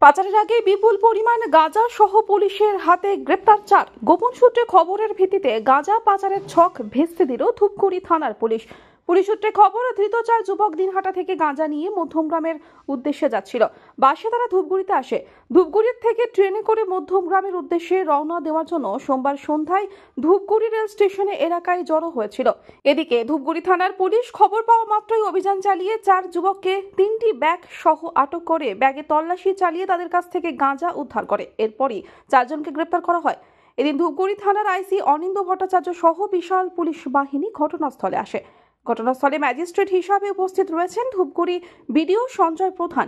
পাচারের আগে বিপুল পরিমাণ গাঁজা সহ পুলিশের হাতে গ্রেপ্তার 4। গোপন সূত্রে খবরের ভিত্তিতে গাঁজা পাচারের ছক ভেস্তে দিল ধূপগুড়ি থানার পুলিশ। পুলিশ সূত্রে খবর, ধৃত 4 যুবক দিনহাটা থেকে গাঁজা নিয়ে মধ্যমগ্রামের উদ্দেশ্যে যাচ্ছিল। বাসে তারা ধূপগুড়িতে আসে। ধূপগুড়ির থেকে ট্রেনে করে মধ্যমগ্রামের উদ্দেশ্যে রওনা দেওয়ার জন্য সোমবার সন্ধ্যায় ধূপগুড়ি রেল স্টেশনে এলাকায় জড়ো হয়েছিল। এদিকে ধূপগুড়ি থানার পুলিশ খবর পাওয়া মাত্রই অভিযান চালিয়ে 4 যুবককে 3টি ব্যাগ সহ আটক করে ব্যাগে তল্লাশি চালিয়ে তাদের কাছ থেকে গাঁজা উদ্ধার করে। এরপরই 4 জনকে গ্রেপ্তার করা হয়। এদিন ধূপগুড়ি থানার আইসি অনিন্দ ভট্টাচার্য সহ বিশাল পুলিশ বাহিনী ঘটনাস্থলে আসে। ঘটনাস্থলে ম্যাজিস্ট্রেট হিসাবে উপস্থিত রয়েছেন ধূপগুড়ি বিডিও সঞ্জয় প্রধান।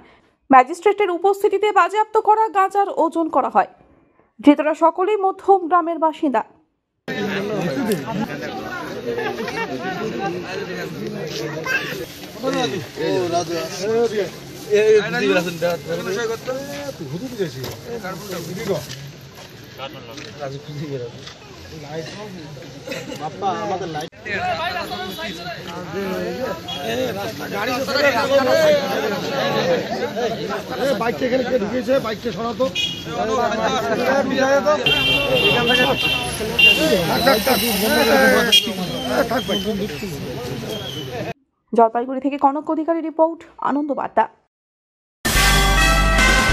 ম্যাজিস্ট্রেটের উপস্থিতিতে বাজেয়াপ্ত করা গাঁজার ওজন করা হয়। ধৃতরা সকলেই মধ্যম গ্রামের বাসিন্দা। বাইকটা এখানে কে ঢুকিয়েছে? বাইকটা সরাতো। জলপাইগুড়ি থেকে কনক অধিকারী রিপোর্ট, আনন্দ বার্তা।